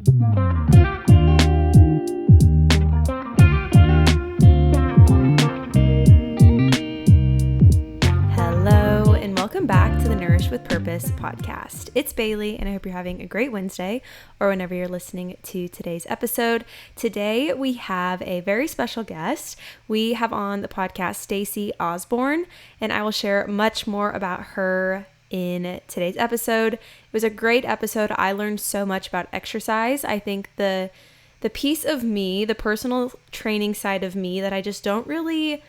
Hello, and welcome back to the Nourish with Purpose podcast. It's Bailey, and I hope you're having a great Wednesday or whenever you're listening to today's episode. Today, we have a very special guest. We have on the podcast Stacy Orsborn, and I will share much more about her in today's episode. It was a great episode. I learned so much about exercise. I think the piece of me, the personal training side of me that I just don't really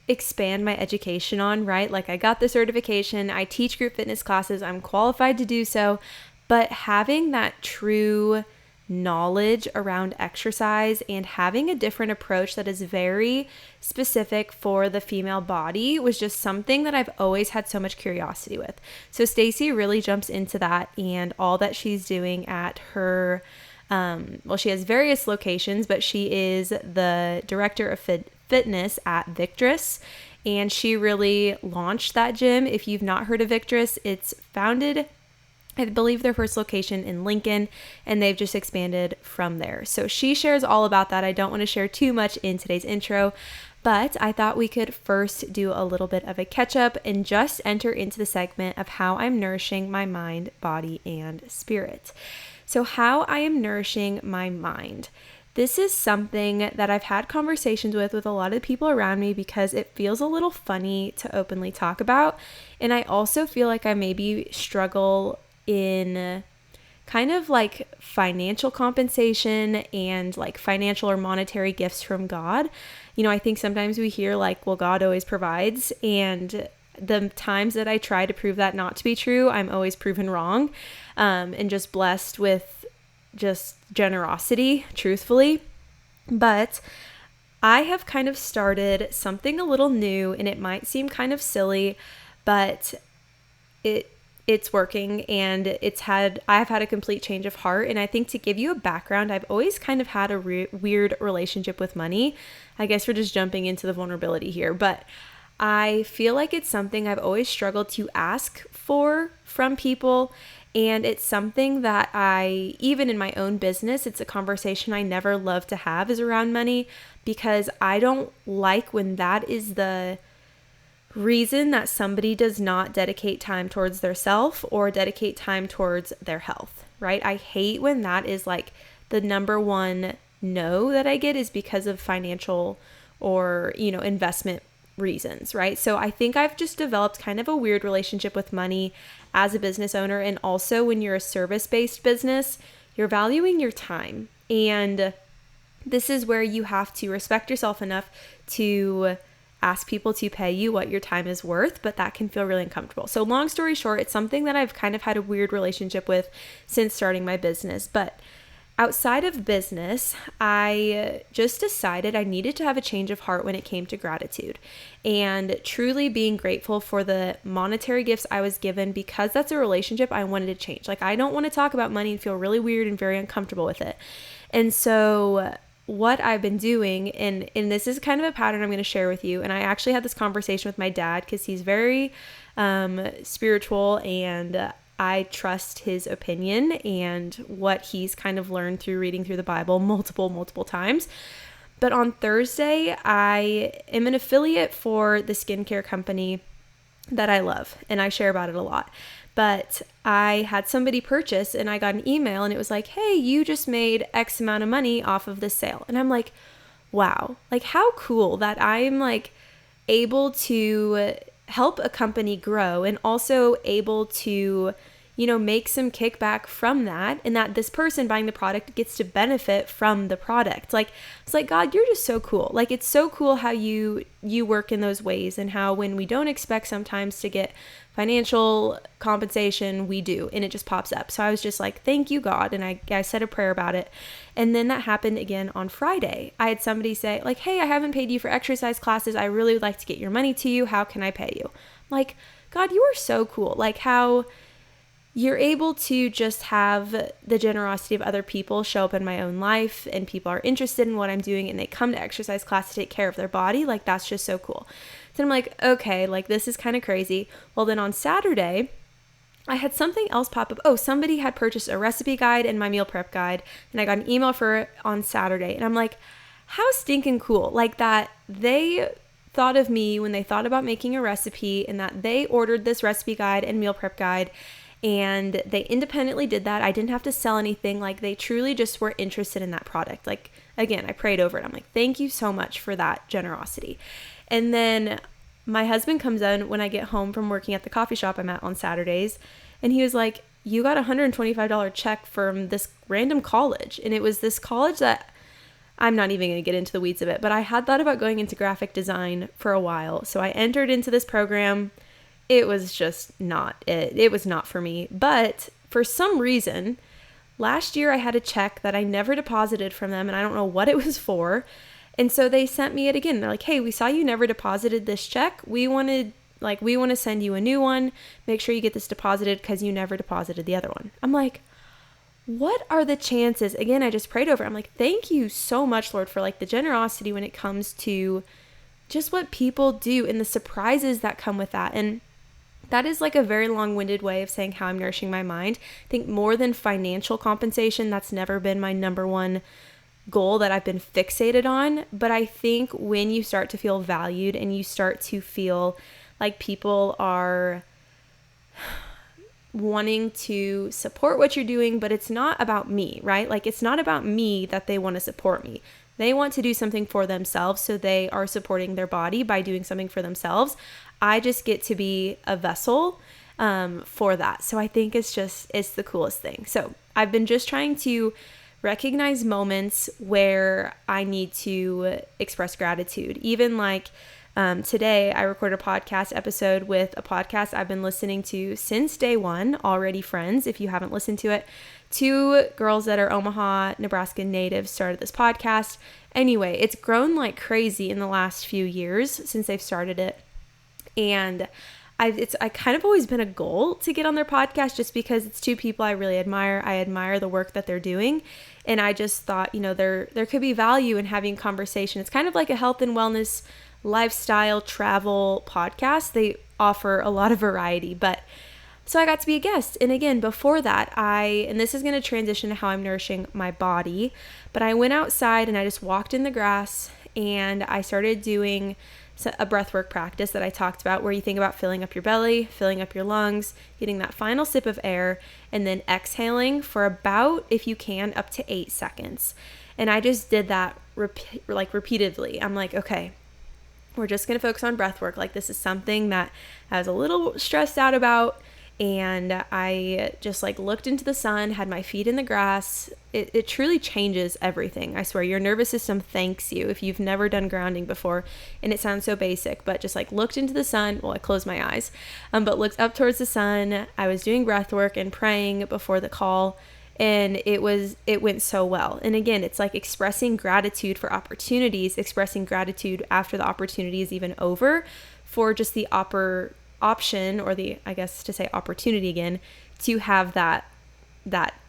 expand my education on, right? Like I got the certification, I teach group fitness classes, I'm qualified to do so, but having that true knowledge around exercise and having a different approach that is very specific for the female body was just something that I've always had so much curiosity with. So Stacy really jumps into that and all that she's doing at her she has various locations, but she is the director of fitness at Victress, and she really launched that gym. If you've not heard of Victress, it's founded, I believe, their first location in Lincoln, and they've just expanded from there. So she shares all about that. I don't want to share too much in today's intro, but I thought we could first do a little bit of a catch up and just enter into the segment of how I'm nourishing my mind, body, and spirit. So how I am nourishing my mind. This is something that I've had conversations with a lot of people around me because it feels a little funny to openly talk about. And I also feel like I maybe struggle in kind of like financial compensation and like financial or monetary gifts from God. You know, I think sometimes we hear like, well, God always provides, and the times that I try to prove that not to be true, I'm always proven wrong, and just blessed with just generosity, truthfully. But I have kind of started something a little new, and it might seem kind of silly, but it's working, and I've had a complete change of heart. And I think, to give you a background, I've always kind of had a weird relationship with money. I guess we're just jumping into the vulnerability here, but I feel like it's something I've always struggled to ask for from people. And it's something that even in my own business, it's a conversation I never love to have, is around money, because I don't like when that is the reason that somebody does not dedicate time towards their self or dedicate time towards their health, right? I hate when that is like the number one no that I get is because of financial or, investment reasons, right? So I think I've just developed kind of a weird relationship with money as a business owner. And also, when you're a service-based business, you're valuing your time. And this is where you have to respect yourself enough to ask people to pay you what your time is worth, but that can feel really uncomfortable. So long story short, it's something that I've kind of had a weird relationship with since starting my business. But outside of business, I just decided I needed to have a change of heart when it came to gratitude and truly being grateful for the monetary gifts I was given, because that's a relationship I wanted to change. Like, I don't want to talk about money and feel really weird and very uncomfortable with it. And so what I've been doing, and this is kind of a pattern I'm going to share with you, and I actually had this conversation with my dad because he's very spiritual, and I trust his opinion and what he's kind of learned through reading through the Bible multiple times. But on Thursday, I am an affiliate for the skincare company that I love, and I share about it a lot. But I had somebody purchase, and I got an email, and it was like, hey, you just made X amount of money off of this sale. And I'm like, wow, like how cool that I'm like able to help a company grow and also able to, make some kickback from that, and that this person buying the product gets to benefit from the product. Like, it's like, God, you're just so cool. Like, it's so cool how you work in those ways, and how when we don't expect sometimes to get financial compensation, we do, and it just pops up. So I was just like, thank you, God. And I said a prayer about it. And then that happened again on Friday. I had somebody say like, hey, I haven't paid you for exercise classes. I really would like to get your money to you. How can I pay you? I'm like, God, you are so cool. Like, how you're able to just have the generosity of other people show up in my own life, and people are interested in what I'm doing, and they come to exercise class to take care of their body. Like, that's just so cool. So I'm like, okay, like this is kind of crazy. Well, then on Saturday, I had something else pop up. Oh, somebody had purchased a recipe guide and my meal prep guide, and I got an email for it on Saturday. And I'm like, how stinking cool. Like that they thought of me when they thought about making a recipe, and that they ordered this recipe guide and meal prep guide, and they independently did that. I didn't have to sell anything. Like they truly just were interested in that product. Like, again, I prayed over it. I'm like, thank you so much for that generosity. And then my husband comes in when I get home from working at the coffee shop I'm at on Saturdays, and he was like, you got a $125 check from this random college. And it was this college that I'm not even going to get into the weeds of it, but I had thought about going into graphic design for a while. So I entered into this program. It was just not it. It was not for me. But for some reason, last year I had a check that I never deposited from them, and I don't know what it was for. And so they sent me it again. They're like, hey, we saw you never deposited this check. We want to send you a new one. Make sure you get this deposited because you never deposited the other one. I'm like, what are the chances? Again, I just prayed over it. I'm like, thank you so much, Lord, for like the generosity when it comes to just what people do and the surprises that come with that. And that is like a very long-winded way of saying how I'm nourishing my mind. I think more than financial compensation, that's never been my number one goal that I've been fixated on. But I think when you start to feel valued and you start to feel like people are wanting to support what you're doing, but it's not about me, right? Like it's not about me that they want to support me. They want to do something for themselves, so they are supporting their body by doing something for themselves. I just get to be a vessel for that. So I think it's the coolest thing. So I've been just trying to recognize moments where I need to express gratitude. Even like today, I recorded a podcast episode with a podcast I've been listening to since day one, Already Friends. If you haven't listened to it, 2 girls that are Omaha, Nebraska natives started this podcast. Anyway, it's grown like crazy in the last few years since they've started it. And I kind of always been a goal to get on their podcast just because it's 2 people I really admire. I admire the work that they're doing. And I just thought, there could be value in having conversation. It's kind of like a health and wellness lifestyle travel podcast. They offer a lot of variety, so I got to be a guest. And again, before that, and this is going to transition to how I'm nourishing my body, but I went outside and I just walked in the grass and I started doing a breathwork practice that I talked about, where you think about filling up your belly, filling up your lungs, getting that final sip of air, and then exhaling for about, if you can, up to 8 seconds. And I just did that repeatedly. I'm like, okay, we're just going to focus on breath work. Like this is something that I was a little stressed out about. And I just looked into the sun, had my feet in the grass. It truly changes everything. I swear, your nervous system thanks you if you've never done grounding before. And it sounds so basic, but just looked into the sun. Well, I closed my eyes, but looked up towards the sun. I was doing breath work and praying before the call. And it went so well. And again, it's like expressing gratitude for opportunities, expressing gratitude after the opportunity is even over for just the option, or opportunity again, to have that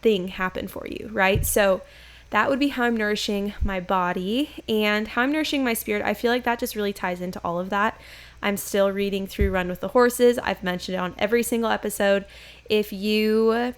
thing happen for you, right? So that would be how I'm nourishing my body and how I'm nourishing my spirit. I feel like that just really ties into all of that. I'm still reading through Run with the Horses. I've mentioned it on every single episode. If you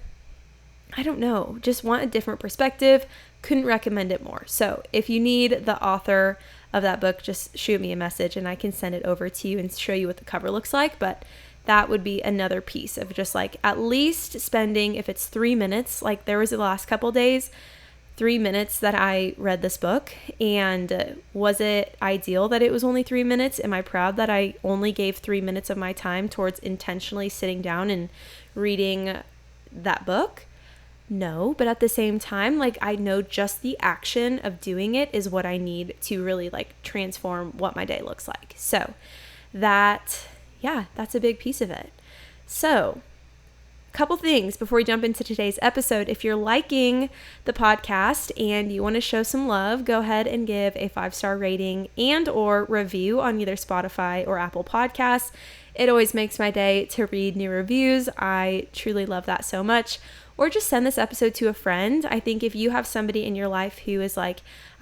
just want a different perspective, couldn't recommend it more. So if you need the author of that book, just shoot me a message and I can send it over to you and show you what the cover looks like. But that would be another piece of just at least spending, if it's 3 minutes, there was the last couple days, 3 minutes that I read this book. And was it ideal that it was only 3 minutes? Am I proud that I only gave 3 minutes of my time towards intentionally sitting down and reading that book? No, but at the same time, I know just the action of doing it is what I need to really transform what my day looks like. So that's a big piece of it. So a couple things before we jump into today's episode. If you're liking the podcast and you want to show some love, go ahead and give a 5-star rating and or review on either Spotify or Apple Podcasts. It always makes my day to read new reviews. I truly love that so much. Or just send this episode to a friend. I think if you have somebody in your life who is I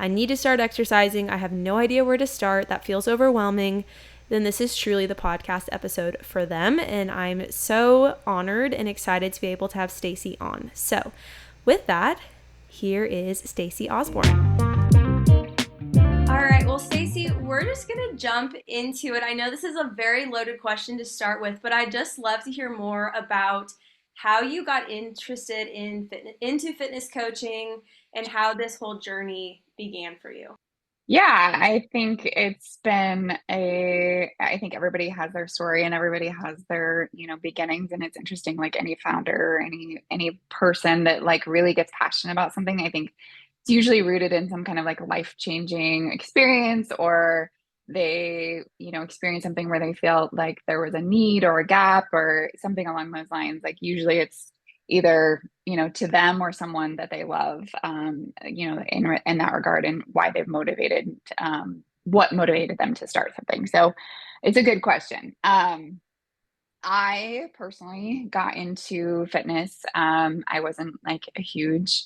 need to start exercising, I have no idea where to start, that feels overwhelming, then this is truly the podcast episode for them. And I'm so honored and excited to be able to have Stacy on. So with that, here is Stacy Orsborn. All right, well, Stacy, we're just going to jump into it. I know this is a very loaded question to start with, but I'd just love to hear more about how you got interested in into fitness coaching and how this whole journey began for you. Yeah, I think I think everybody has their story and everybody has their, beginnings, and it's interesting, like any founder or any person that like really gets passionate about something. I think it's usually rooted in some kind of like life-changing experience, or they, experience something where they felt like there was a need or a gap or something along those lines. Like usually it's either to them or someone that they love, in that regard, and why they've motivated, what motivated them to start something. So it's a good question. I personally got into fitness. I wasn't like a huge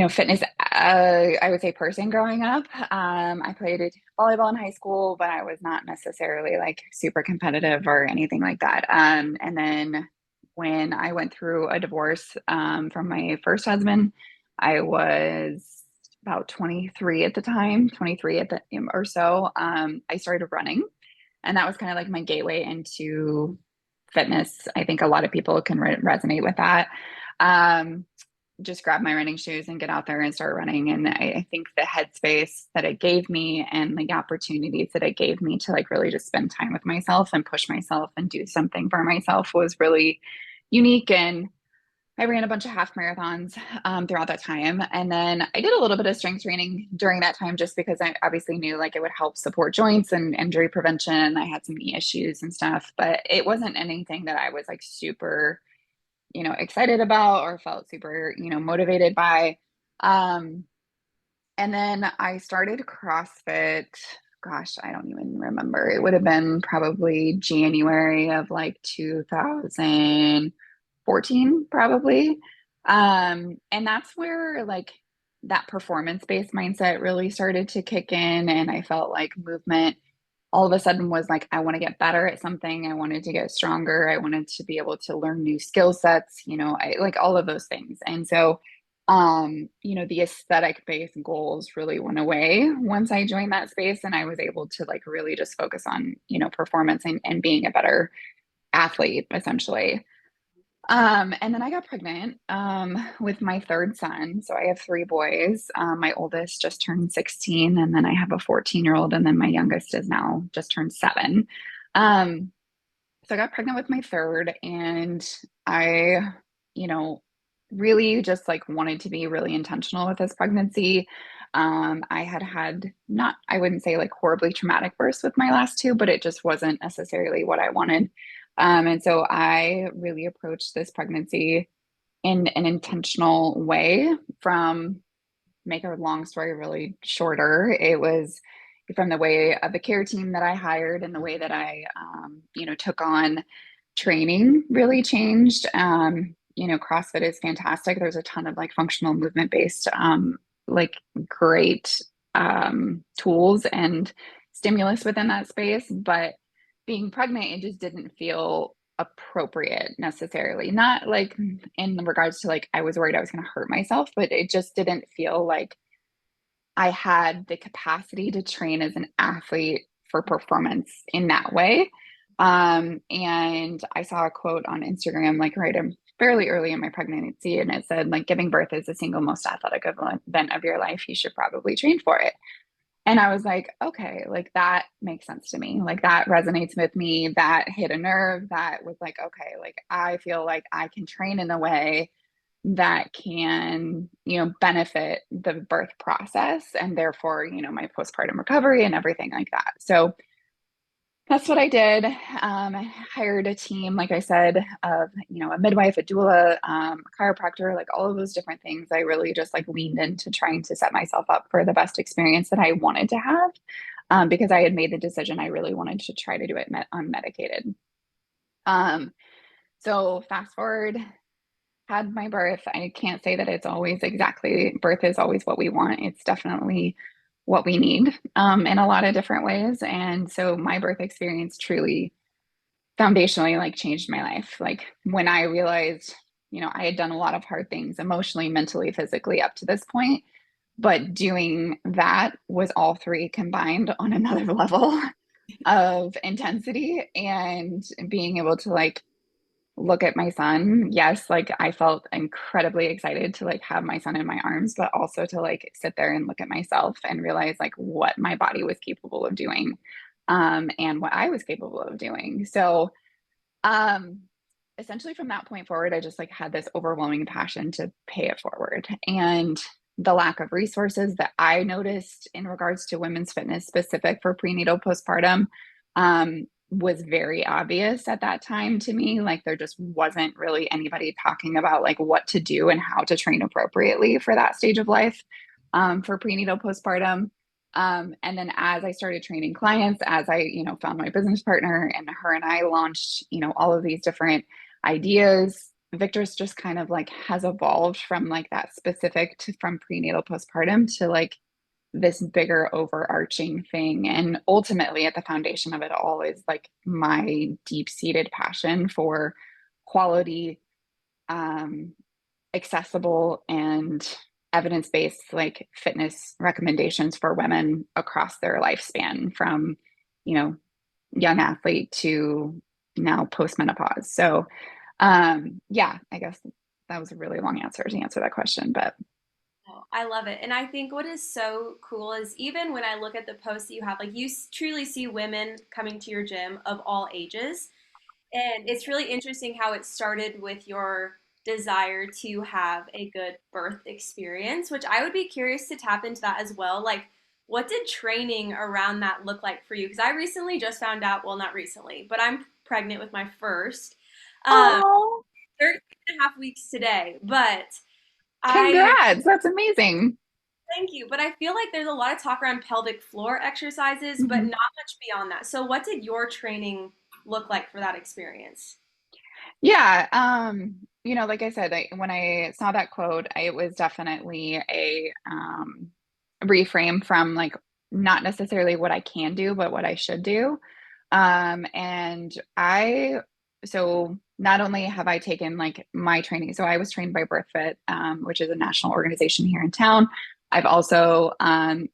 fitness, I would say, person growing up. I played volleyball in high school, but I was not necessarily like super competitive or anything like that. And then when I went through a divorce, from my first husband, I was about 23 at the time, 23 at the or so. I started running, and that was kind of like my gateway into fitness. I think a lot of people can resonate with that. Um, just grab my running shoes and get out there and start running. And I think the headspace that it gave me and the opportunities that it gave me to like really just spend time with myself and push myself and do something for myself was really unique. And I ran a bunch of half marathons, throughout that time. And then I did a little bit of strength training during that time, just because I obviously knew like it would help support joints and injury prevention. I had some knee issues and stuff, but it wasn't anything that I was like super excited about or felt super, motivated by. Um, and then I started CrossFit. Gosh, I don't even remember. It would have been probably January of like 2014, probably. And that's where like that performance-based mindset really started to kick in. And I felt like movement all of a sudden was like, I want to get better at something. I wanted to get stronger. I wanted to be able to learn new skill sets, I like all of those things. And so, the aesthetic based goals really went away once I joined that space, and I was able to like really just focus on, performance and being a better athlete, essentially. And then I got pregnant, with my third son. So I have three boys. My oldest just turned 16, and then I have a 14-year-old, and then my youngest is now just turned 7. Um, so I got pregnant with my third, and I, you know, really just like wanted to be really intentional with this pregnancy. I had not, I wouldn't say like horribly traumatic births with my last two, but it just wasn't necessarily what I wanted. And so I really approached this pregnancy in an intentional way. From make a long story really shorter, it was from the way of the care team that I hired and the way that I, took on training really changed. CrossFit is fantastic. There's a ton of like functional movement based, like great, tools and stimulus within that space. But being pregnant, it just didn't feel appropriate necessarily. Not like in regards to like I was worried I was going to hurt myself, but it just didn't feel like I had the capacity to train as an athlete for performance in that way. And I saw a quote on Instagram, like right fairly early in my pregnancy, and it said, like, giving birth is the single most athletic event of your life. You should probably train for it. And I was like, okay, like that makes sense to me. Like that resonates with me. That hit a nerve. That was like, okay, like I feel like I can train in a way that can, benefit the birth process and therefore, my postpartum recovery and everything like that. So that's what I did. I hired a team, like I said, of, a midwife, a doula, a chiropractor, like all of those different things. I really just like leaned into trying to set myself up for the best experience that I wanted to have, because I had made the decision I really wanted to try to do it unmedicated. Um, so fast forward, had my birth. I can't say that it's always exactly birth is always what we want. It's definitely what we need in a lot of different ways. And so my birth experience truly foundationally like changed my life. Like when I realized, I had done a lot of hard things emotionally, mentally, physically up to this point, but doing that was all three combined on another level of intensity and being able to like look at my son. Yes, like I felt incredibly excited to like have my son in my arms, but also to like sit there and look at myself and realize like what my body was capable of doing, and what I was capable of doing. So um, essentially from that point forward, I just like had this overwhelming passion to pay it forward. And the lack of resources that I noticed in regards to women's fitness specific for prenatal postpartum was very obvious at that time to me. Like there just wasn't really anybody talking about like what to do and how to train appropriately for that stage of life, for prenatal postpartum. And then as I started training clients, as I, found my business partner and her and I launched, all of these different ideas, Victress just kind of like has evolved from like that specific to from prenatal postpartum to like this bigger overarching thing. And ultimately at the foundation of it all is like my deep-seated passion for quality, um, accessible and evidence-based like fitness recommendations for women across their lifespan from, you know, young athlete to now postmenopause. So yeah, I guess that was a really long answer to answer that question, but Oh, I love it. And I think what is so cool is even when I look at the posts that you have, like truly see women coming to your gym of all ages. And it's really interesting how it started with your desire to have a good birth experience, which I would be curious to tap into that as well. Like, what did training around that look like for you? Because I recently just found out, well, not recently, but I'm pregnant with my first, um, oh, 13 and a half weeks today. But I congrats. That's amazing. thank you. But I feel like there's a lot of talk around pelvic floor exercises, but Mhm. not much beyond that. So, what did your training look like for that experience? Yeah, like I said, when I saw that quote, it was definitely a reframe from like not necessarily what I can do, but what I should do. And so not only have I taken like my training, so I was trained by BirthFit, which is a national organization here in town. I've also I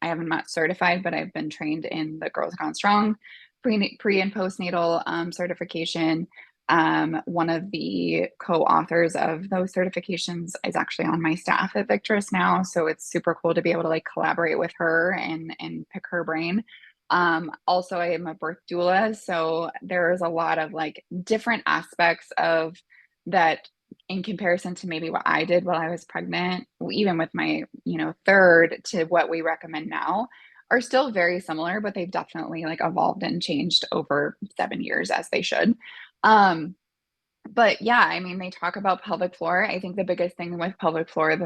haven't not certified, but I've been trained in the Girls Gone Strong pre and postnatal certification. One of the co-authors of those certifications is actually on my staff at Victress now, so it's super cool to be able to like collaborate with her and pick her brain. Also, I am a birth doula, so there is a lot of like different aspects of that in comparison to maybe what I did while I was pregnant, even with my, third to what we recommend now are still very similar, but they've definitely like evolved and changed over 7 years as they should. Um, but yeah, I mean, they talk about pelvic floor. I think the biggest thing with pelvic floor,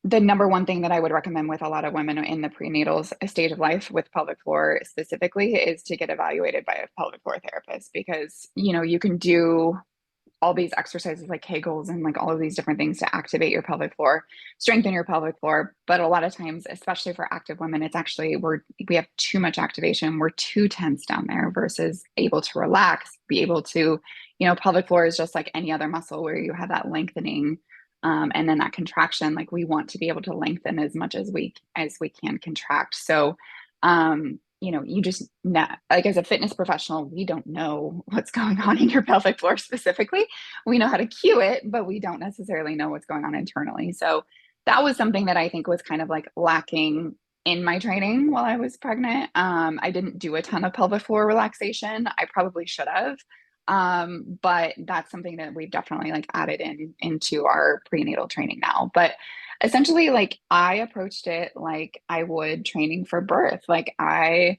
the number one thing that I would recommend with a lot of women in the prenatal stage of life with pelvic floor specifically is to get evaluated by a pelvic floor therapist because, you can do all these exercises like Kegels and like all of these different things to activate your pelvic floor, strengthen your pelvic floor. But a lot of times, especially for active women, it's actually we have too much activation. We're too tense down there versus able to relax, be able to, pelvic floor is just like any other muscle where you have that lengthening. And then that contraction, like we want to be able to lengthen as much as we can contract. So you just not like as a fitness professional, we don't know what's going on in your pelvic floor specifically. We know how to cue it, but we don't necessarily know what's going on internally. So that was something that I think was kind of like lacking in my training while I was pregnant. I didn't do a ton of pelvic floor relaxation. I probably should have. But that's something that we've definitely like added into our prenatal training now. But essentially, like I approached it like I would training for birth. Like I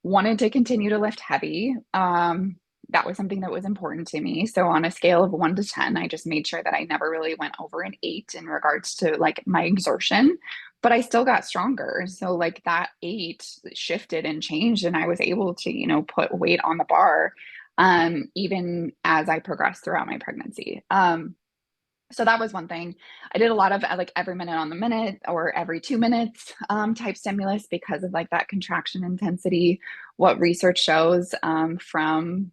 wanted to continue to lift heavy. That was something that was important to me. So on a scale of 1 to 10, I just made sure that I never really went over an 8 in regards to like my exertion, but I still got stronger. So like that 8 shifted and changed, and I was able to, put weight on the bar, even as I progressed throughout my pregnancy. So that was one thing. I did a lot of like every minute on the minute or every 2 minutes type stimulus because of like that contraction intensity. What research shows from,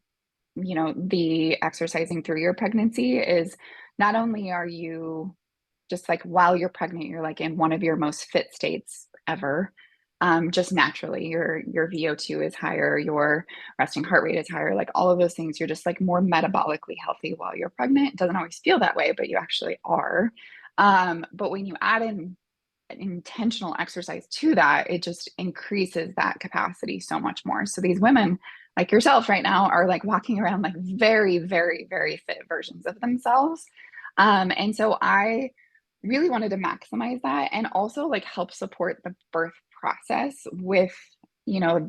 the exercising through your pregnancy is not only are you just like while you're pregnant, you're like in one of your most fit states ever. Just naturally, your VO2 is higher, your resting heart rate is higher, like all of those things. You're just like more metabolically healthy while you're pregnant. It doesn't always feel that way, but you actually are. But when you add in intentional exercise to that, it just increases that capacity so much more. So these women like yourself right now are like walking around like very, very, very fit versions of themselves. And so I really wanted to maximize that and also like help support the birth process with,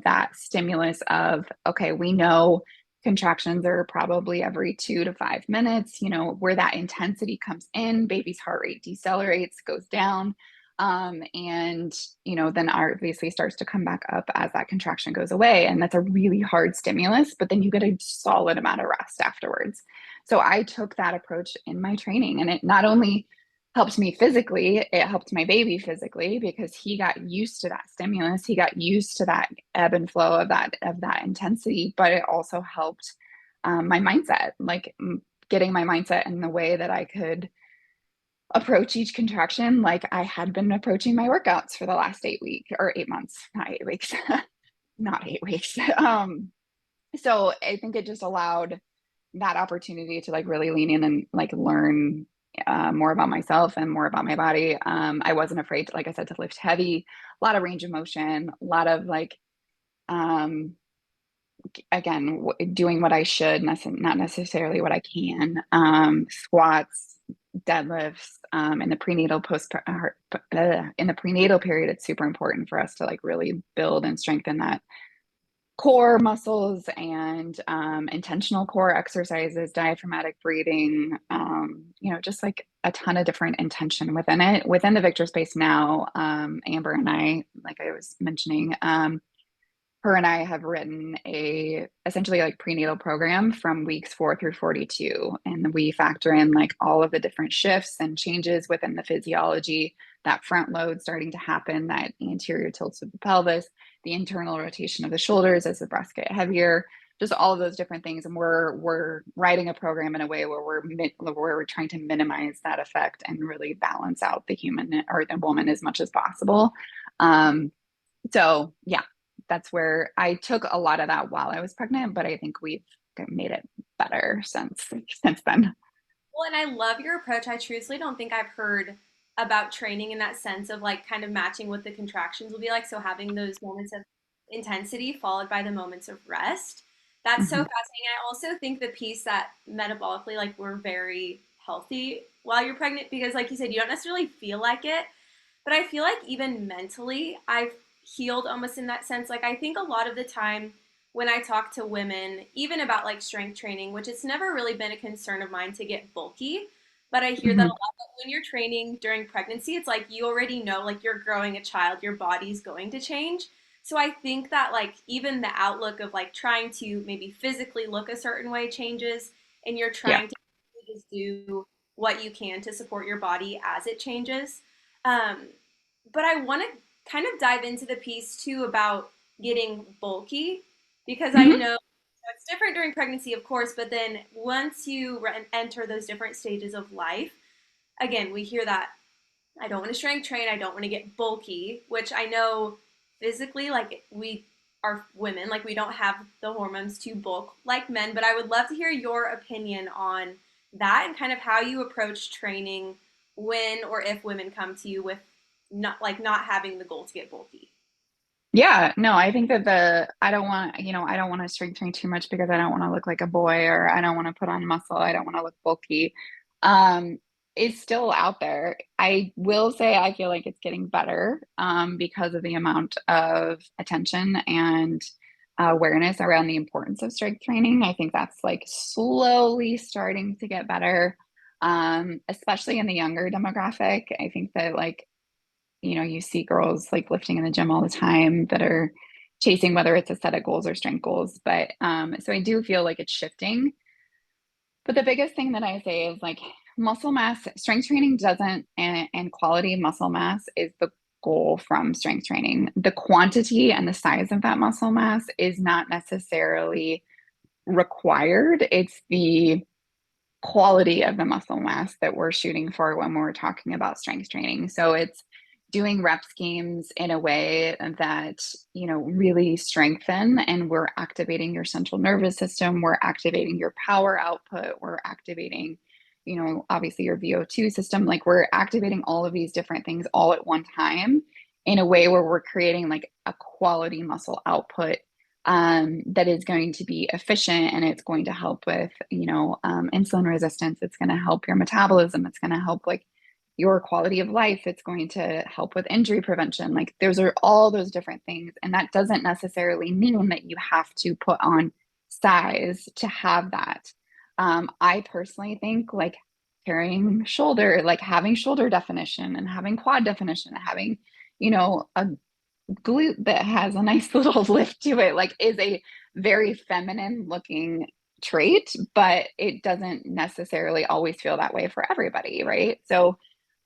that stimulus of, okay, we know contractions are probably every 2 to 5 minutes, where that intensity comes in, baby's heart rate decelerates, goes down. And, then obviously starts to come back up as that contraction goes away. And that's a really hard stimulus, but then you get a solid amount of rest afterwards. So I took that approach in my training, and it not only helped me physically, it helped my baby physically because he got used to that stimulus. He got used to that ebb and flow of that intensity, but it also helped my mindset, like getting my mindset in the way that I could approach each contraction like I had been approaching my workouts for the last 8 weeks or 8 months, not 8 weeks, not 8 weeks. So I think it just allowed that opportunity to like really lean in and like learn more about myself and more about my body. I wasn't afraid to, like I said, to lift heavy, a lot of range of motion, a lot of like, um, again, doing what I should, not necessarily what I can, squats, deadlifts, in the in the prenatal period, it's super important for us to like really build and strengthen that core muscles and intentional core exercises, diaphragmatic breathing, just like a ton of different intention within it. Within the Victor space now, Amber and I, like I was mentioning, her and I have written a essentially like prenatal program from weeks 4 through 42. And we factor in like all of the different shifts and changes within the physiology, that front load starting to happen, that anterior tilts of the pelvis, the internal rotation of the shoulders as the breasts get heavier, just all of those different things. And we're writing a program in a way where we're trying to minimize that effect and really balance out the human or the woman as much as possible. So yeah, that's where I took a lot of that while I was pregnant, but I think we've made it better since then. Well, and I love your approach. I truthfully don't think I've heard about training in that sense of like kind of matching what the contractions will be like. So having those moments of intensity followed by the moments of rest. That's so Mhm. fascinating. I also think the piece that metabolically, like we're very healthy while you're pregnant because, like you said, you don't necessarily feel like it, but I feel like even mentally, I've healed almost in that sense. Like I think a lot of the time when I talk to women, even about like strength training, which it's never really been a concern of mine to get bulky, but I hear that a Mhm. lot that when you're training during pregnancy, it's like you already know like you're growing a child, your body's going to change. So I think that like even the outlook of like trying to maybe physically look a certain way changes and you're Yeah. trying to just do what you can to support your body as it changes. Um, but I want to kind of dive into the piece too about getting bulky because I Mhm. know it's different during pregnancy, of course, but then once you enter those different stages of life, again, we hear that I don't want to strength train, I don't want to get bulky, which I know physically, like we are women, like we don't have the hormones to bulk like men, but I would love to hear your opinion on that and kind of how you approach training when or if women come to you with not having the goal to get bulky. Yeah, no, I think that I don't want to strength train too much because I don't want to look like a boy or I don't want to put on muscle. I don't want to look bulky. Um, it's still out there. I will say I feel like it's getting better because of the amount of attention and awareness around the importance of strength training. I think that's like slowly starting to get better, especially in the younger demographic. I think that like you see girls like lifting in the gym all the time that are chasing whether it's aesthetic goals or strength goals. But so I do feel like it's shifting. But the biggest thing that I say is like muscle mass, strength training doesn't, and quality muscle mass is the goal from strength training. The quantity and the size of that muscle mass is not necessarily required. It's the quality of the muscle mass that we're shooting for when we're talking about strength training. So it's doing rep schemes in a way that, really strengthen, and we're activating your central nervous system, we're activating your power output, we're activating, obviously your VO2 system. Like we're activating all of these different things all at one time in a way where we're creating like a quality muscle output that is going to be efficient, and it's going to help with, insulin resistance. It's going to help your metabolism. It's going to help like your quality of life. It's going to help with injury prevention. Like those are all those different things. And that doesn't necessarily mean that you have to put on size to have that. I personally think like carrying shoulder, like having shoulder definition and having quad definition, and having, a glute that has a nice little lift to it, like is a very feminine looking trait, but it doesn't necessarily always feel that way for everybody, right? So,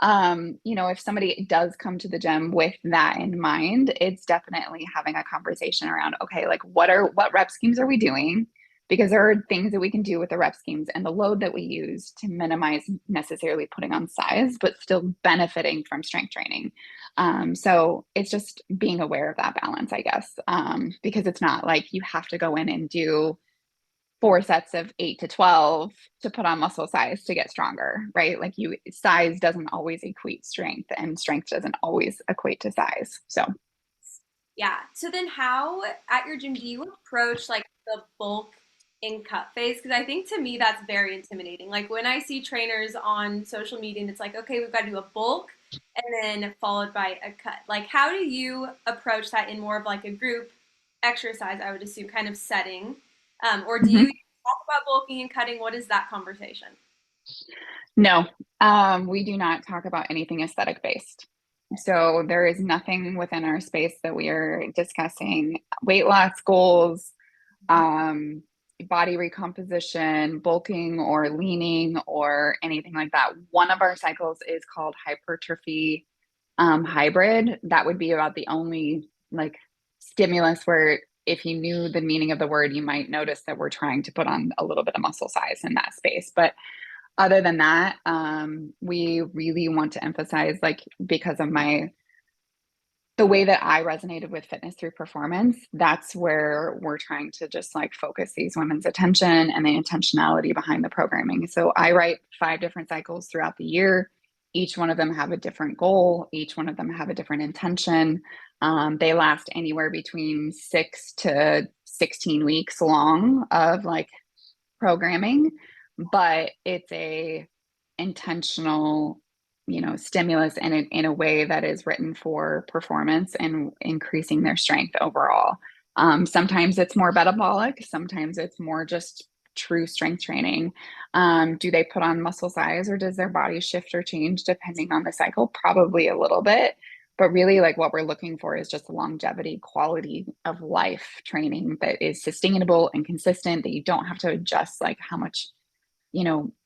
if somebody does come to the gym with that in mind, it's definitely having a conversation around, okay, like what rep schemes are we doing? Because there are things that we can do with the rep schemes and the load that we use to minimize necessarily putting on size, but still benefiting from strength training. So it's just being aware of that balance, I guess, because it's not like you have to go in and do 4 sets of 8 to 12 to put on muscle size to get stronger, right? Like size doesn't always equate strength, and strength doesn't always equate to size. So, Yeah. So then how at your gym do you approach like the bulk and cut phase? Because I think to me that's very intimidating. Like when I see trainers on social media and it's like, okay, we've got to do a bulk and then followed by a cut. Like how do you approach that in more of like a group exercise, I would assume, kind of setting? Or do you mhm. talk about bulking and cutting? What is that conversation? No, we do not talk about anything aesthetic based. So there is nothing within our space that we are discussing weight loss goals, um, body recomposition, bulking or leaning or anything like that. One of our cycles is called hypertrophy hybrid. That would be about the only like stimulus where if you knew the meaning of the word, you might notice that we're trying to put on a little bit of muscle size in that space. But other than that, we really want to emphasize, like, because of the way that I resonated with fitness through performance, that's where we're trying to just like focus these women's attention and the intentionality behind the programming. So I write 5 different cycles throughout the year. Each one of them have a different goal. Each one of them have a different intention. They last anywhere between 6 to 16 weeks long of like programming, but it's a intentional, stimulus in a way that is written for performance and increasing their strength overall. Sometimes it's more metabolic, sometimes it's more just true strength training. Do they put on muscle size, or does their body shift or change depending on the cycle? Probably a little bit. But really, like what we're looking for is just longevity, quality of life training that is sustainable and consistent, that you don't have to adjust like how much,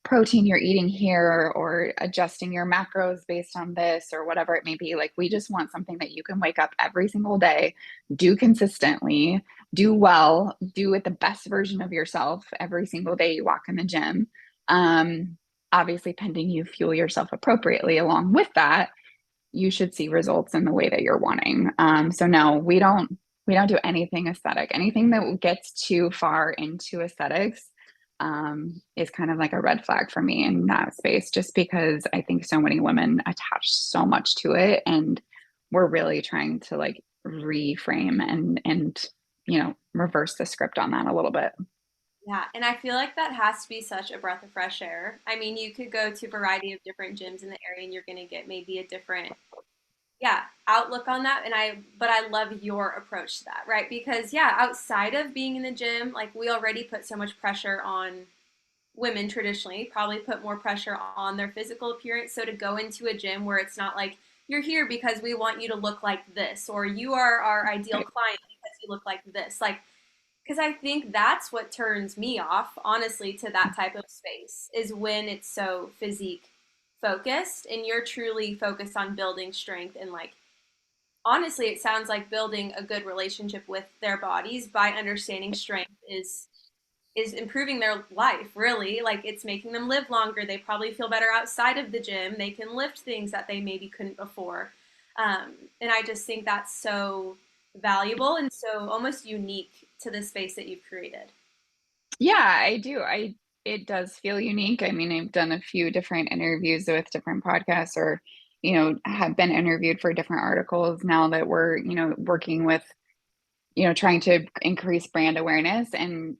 protein you're eating here or adjusting your macros based on this or whatever it may be. Like we just want something that you can wake up every single day, do consistently, do well, do it the best version of yourself every single day you walk in the gym. Um, Obviously, pending you fuel yourself appropriately along with that, you should see results in the way that you're wanting. So no, we don't do anything aesthetic. Anything that gets too far into aesthetics is kind of like a red flag for me in that space, just because I think so many women attach so much to it, and we're really trying to like reframe and reverse the script on that a little bit. Yeah, and I feel like that has to be such a breath of fresh air. I mean, you could go to a variety of different gyms in the area and you're going to get maybe a different, yeah, outlook on that. But I love your approach to that, right? Because, yeah, outside of being in the gym, like we already put so much pressure on women traditionally, probably put more pressure on their physical appearance. So to go into a gym where it's not like, you're here because we want you to look like this, or you are our ideal Right. client because you look like this. Like, Because I think that's what turns me off, honestly, to that type of space is when it's so physique focused and you're truly focused on building strength and like honestly it sounds like building a good relationship with their bodies by understanding strength is improving their life, really. Like it's making them live longer. They probably feel better outside of the gym. They can lift things that they maybe couldn't before. And I just think that's so valuable and so almost unique to the space that you've created. Yeah, I do. It does feel unique. I mean, I've done a few different interviews with different podcasts or, have been interviewed for different articles now that we're, working with, trying to increase brand awareness. And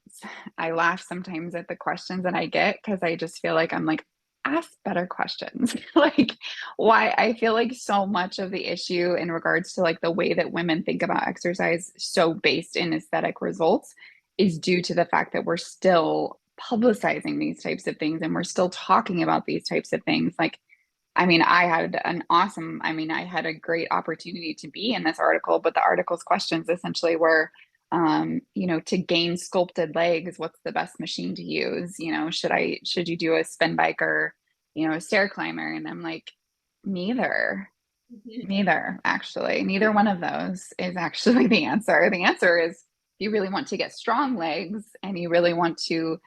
I laugh sometimes at the questions that I get because I just feel like I'm like, ask better questions. Like, why I feel like so much of the issue in regards to like the way that women think about exercise, so based in aesthetic results, is due to the fact that we're still publicizing these types of things and we're still talking about these types of things. Like, I had a great opportunity to be in this article, but the article's questions essentially were, to gain sculpted legs, what's the best machine to use? Should you do a spin bike or, a stair climber? And I'm like, neither. Neither, actually. Neither one of those is actually the answer. The answer is you really want to get strong legs and you really want to,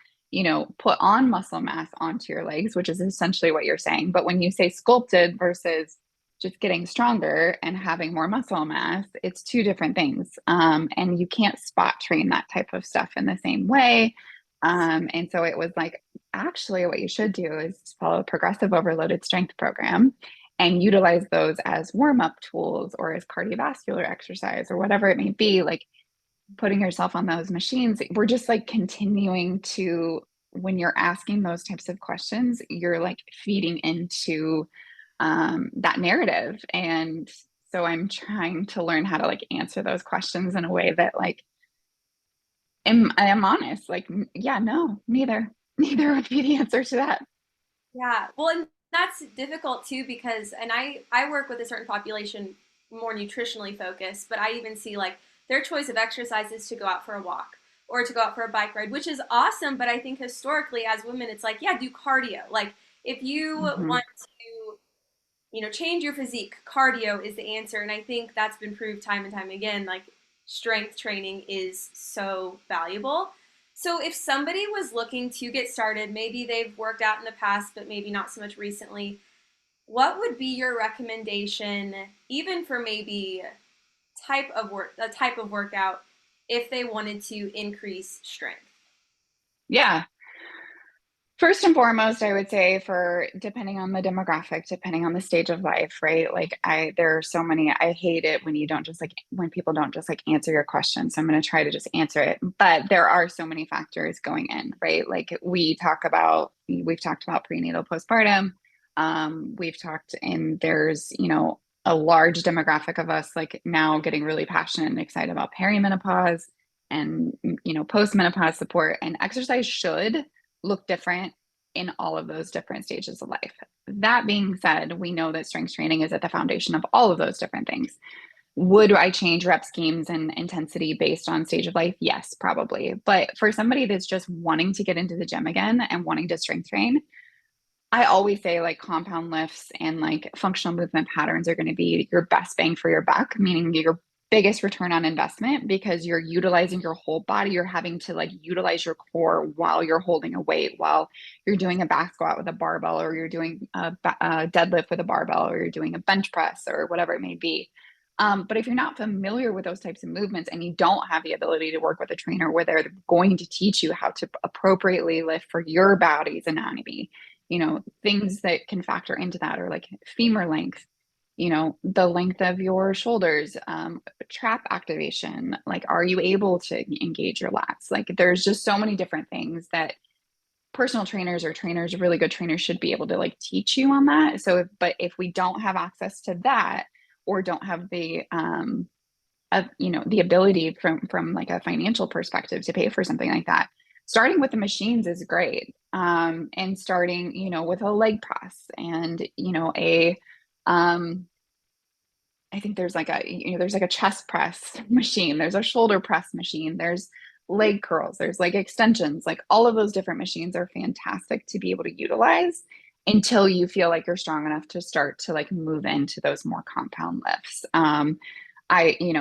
put on muscle mass onto your legs, which is essentially what you're saying. But when you say sculpted versus just getting stronger and having more muscle mass, it's two different things. And you can't spot train that type of stuff in the same way. And so it was like, actually, what you should do is follow a progressive overloaded strength program and utilize those as warm up tools or as cardiovascular exercise or whatever it may be, like putting yourself on those machines. We're just like continuing to, when you're asking those types of questions, you're like feeding into that narrative. And so I'm trying to learn how to like answer those questions in a way that like, I am honest, like, yeah, no, neither would be the answer to that. Yeah. Well, and that's difficult too because and I work with a certain population more nutritionally focused, but I even see like their choice of exercise is to go out for a walk or to go out for a bike ride, which is awesome, but I think historically as women it's like, yeah, do cardio. Like if you Mm-hmm. want to, change your physique, cardio is the answer, and I think that's been proved time and time again like strength training is so valuable. So if somebody was looking to get started, maybe they've worked out in the past, but maybe not so much recently, what would be your recommendation, even for maybe a type of workout, if they wanted to increase strength? Yeah. First and foremost, I would say for depending on the demographic, depending on the stage of life, right? Like there are so many, I hate it when you don't just like, when people don't just like answer your question. So I'm going to try to just answer it. But there are so many factors going in, right? Like we've talked about prenatal, postpartum. We've talked, and there's, a large demographic of us like now getting really passionate and excited about perimenopause and, postmenopause support, and exercise should look different in all of those different stages of life. That being said, we know that strength training is at the foundation of all of those different things. Would I change rep schemes and intensity based on stage of life? Yes, probably. But for somebody that's just wanting to get into the gym again and wanting to strength train, I always say like compound lifts and like functional movement patterns are going to be your best bang for your buck, meaning your biggest return on investment because you're utilizing your whole body. You're having to like utilize your core while you're holding a weight, while you're doing a back squat with a barbell, or you're doing a deadlift with a barbell, or you're doing a bench press or whatever it may be. But if you're not familiar with those types of movements and you don't have the ability to work with a trainer where they're going to teach you how to appropriately lift for your body's anatomy, things that can factor into that are like femur length, the length of your shoulders, trap activation, like are you able to engage your lats? Like there's just so many different things that personal trainers or trainers, really good trainers, should be able to like teach you on that. So but if we don't have access to that or don't have the ability from like a financial perspective to pay for something like that, starting with the machines is great. And starting, with a leg press and, I think there's like a chest press machine. There's a shoulder press machine. There's leg curls, there's like extensions, like all of those different machines are fantastic to be able to utilize until you feel like you're strong enough to start to like move into those more compound lifts.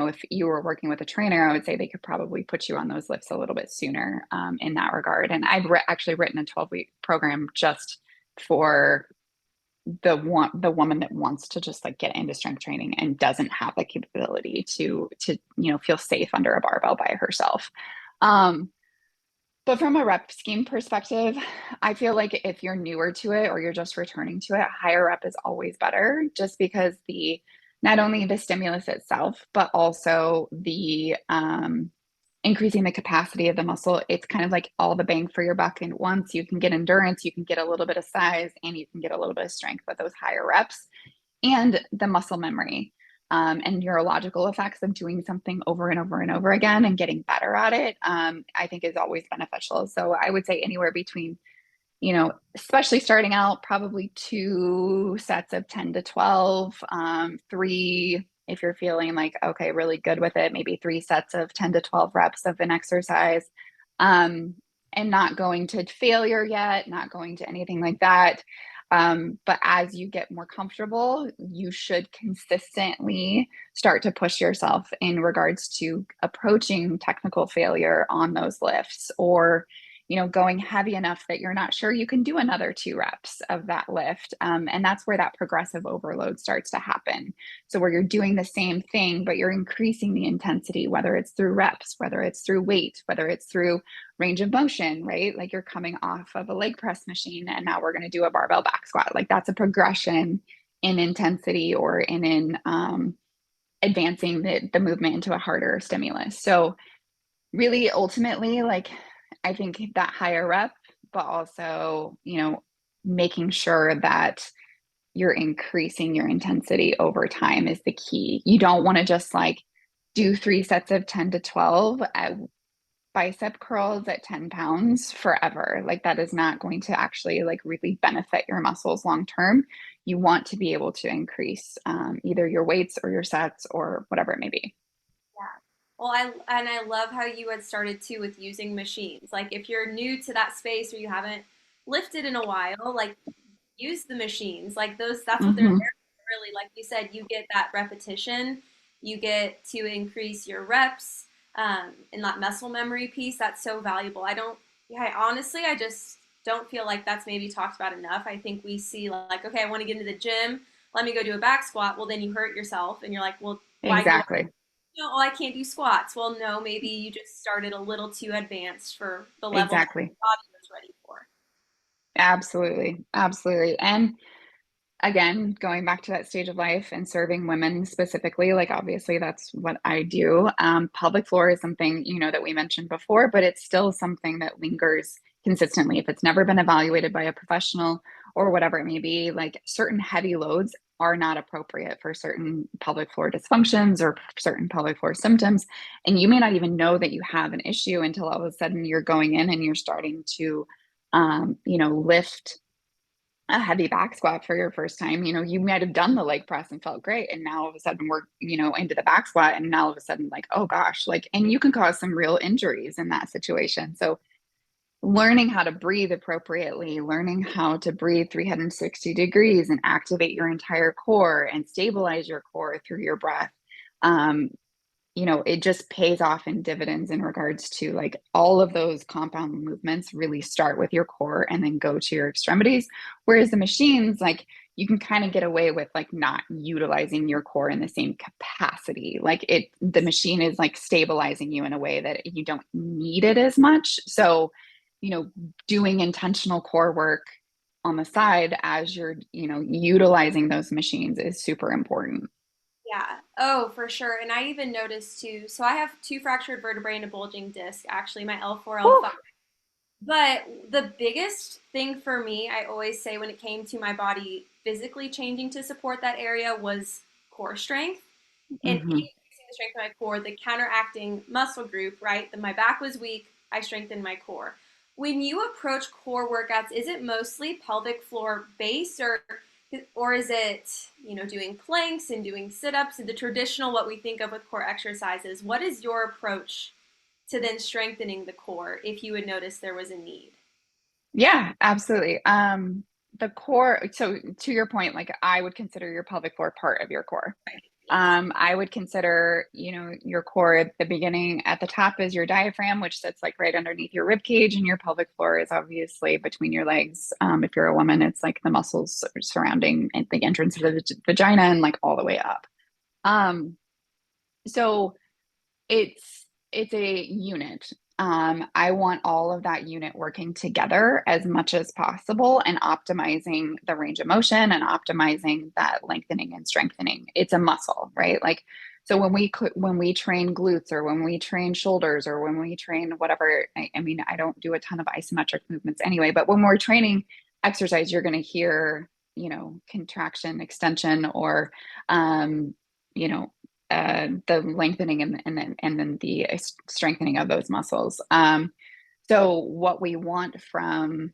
If you were working with a trainer, I would say they could probably put you on those lifts a little bit sooner in that regard. And I've actually written a 12-week program just for the woman that wants to just like get into strength training and doesn't have the capability to feel safe under a barbell by herself. But from a rep scheme perspective, I feel like if you're newer to it or you're just returning to it, higher rep is always better, just because the not only the stimulus itself, but also the increasing the capacity of the muscle. It's kind of like all the bang for your buck. And once you can get endurance, you can get a little bit of size, and you can get a little bit of strength with those higher reps, and the muscle memory and neurological effects of doing something over and over and over again and getting better at it, I think is always beneficial. So I would say anywhere between, especially starting out, probably 2 sets of 10 to 12, three, if you're feeling like, okay, really good with it, maybe 3 sets of 10 to 12 reps of an exercise, and not going to failure yet, not going to anything like that. But as you get more comfortable, you should consistently start to push yourself in regards to approaching technical failure on those lifts, or going heavy enough that you're not sure you can do another 2 reps of that lift. And that's where that progressive overload starts to happen. So where you're doing the same thing, but you're increasing the intensity, whether it's through reps, whether it's through weight, whether it's through range of motion, right? Like you're coming off of a leg press machine and now we're going to do a barbell back squat. Like that's a progression in intensity or in advancing the movement into a harder stimulus. So really ultimately, like I think that higher rep, but also, making sure that you're increasing your intensity over time is the key. You don't want to just like do 3 sets of 10 to 12 at bicep curls at 10 pounds forever. Like that is not going to actually like really benefit your muscles long term. You want to be able to increase either your weights or your sets or whatever it may be. Yeah. Well, I love how you had started too with using machines. Like if you're new to that space or you haven't lifted in a while, like use the machines. Like those, that's what they're Mm-hmm. there for, really. Like you said, you get that repetition, you get to increase your reps, and that muscle memory piece. That's so valuable. Yeah, honestly, I just don't feel like that's maybe talked about enough. I think we see like, okay, I want to get into the gym. Let me go do a back squat. Well, then you hurt yourself, and you're like, well, why go? Exactly. No, oh, I can't do squats. Well, no, maybe you just started a little too advanced for the level that Exactly. your body was ready for. Absolutely. Absolutely. And again, going back to that stage of life and serving women specifically, like obviously that's what I do. Pelvic floor is something, that we mentioned before, but it's still something that lingers consistently. If it's never been evaluated by a professional or whatever it may be, like certain heavy loads are not appropriate for certain pelvic floor dysfunctions or certain pelvic floor symptoms. And you may not even know that you have an issue until all of a sudden you're going in and you're starting to, lift a heavy back squat for your first time. You might have done the leg press and felt great. And now all of a sudden we're, into the back squat. And now all of a sudden, like, oh gosh, like, and you can cause some real injuries in that situation. So learning how to breathe appropriately, learning how to breathe 360 degrees and activate your entire core and stabilize your core through your breath. Um, it just pays off in dividends in regards to like all of those compound movements really start with your core and then go to your extremities. Whereas the machines, like you can kind of get away with like not utilizing your core in the same capacity. Like the machine is like stabilizing you in a way that you don't need it as much. So, doing intentional core work on the side as you're, utilizing those machines is super important. Yeah. Oh, for sure. And I even noticed too. So I have two fractured vertebrae and a bulging disc, actually, my L4, Whew. L5. But the biggest thing for me, I always say when it came to my body physically changing to support that area was core strength and Mm-hmm. increasing the strength of my core, the counteracting muscle group, right? That my back was weak, I strengthened my core. When you approach core workouts, is it mostly pelvic floor based or is it, doing planks and doing sit-ups and the traditional what we think of with core exercises? What is your approach to then strengthening the core if you would notice there was a need. Yeah, absolutely. The core, so to your point, like I would consider your pelvic floor part of your core. Yes. I would consider, your core at the beginning. At the top is your diaphragm, which sits like right underneath your rib cage, and your pelvic floor is obviously between your legs. If you're a woman, it's like the muscles surrounding the entrance of the vagina and like all the way up. Um, so it's a unit. I want all of that unit working together as much as possible and optimizing the range of motion and optimizing that lengthening and strengthening. It's a muscle, right? Like, so when we train glutes or when we train shoulders or when we train whatever, I mean, I don't do a ton of isometric movements anyway, but when we're training exercise, you're going to hear, contraction, extension, or, um, you know, the lengthening and then the strengthening of those muscles. So what we want from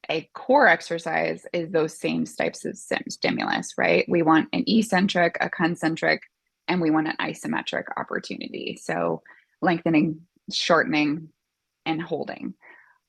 a core exercise is those same types of stimulus, right? We want an eccentric, a concentric, and we want an isometric opportunity. So lengthening, shortening, and holding.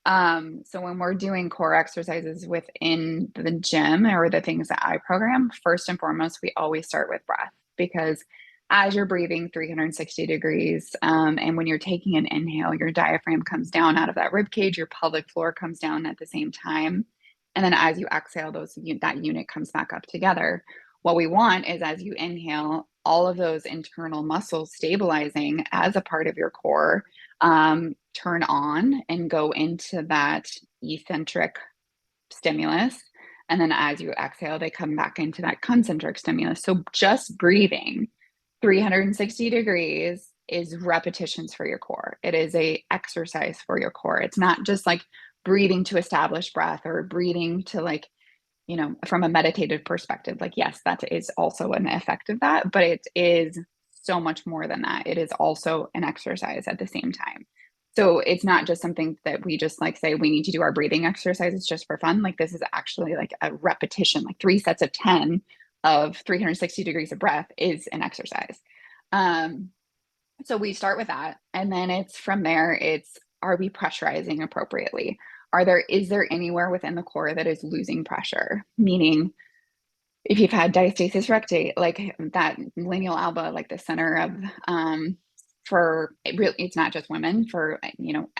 So when we're doing core exercises within the gym or the things that I program, first and foremost, we always start with breath because as you're breathing 360 degrees, and when you're taking an inhale, your diaphragm comes down out of that rib cage, your pelvic floor comes down at the same time. And then as you exhale, that unit comes back up together. What we want is as you inhale, all of those internal muscles stabilizing as a part of your core turn on and go into that eccentric stimulus. And then as you exhale, they come back into that concentric stimulus. So just breathing 360 degrees is repetitions for your core. It is a exercise for your core. It's not just like breathing to establish breath or breathing to like, from a meditative perspective. Like, yes, that is also an effect of that, but it is so much more than that. It is also an exercise at the same time. So it's not just something that we just like say we need to do our breathing exercises just for fun. Like this is actually like a repetition, like 3 sets of 10 of 360 degrees of breath is an exercise. Um, so we start with that. And then it's from there, are we pressurizing appropriately? Is there anywhere within the core that is losing pressure? Meaning if you've had diastasis recti, like that lineal alba, like the center of, it's not just women, for,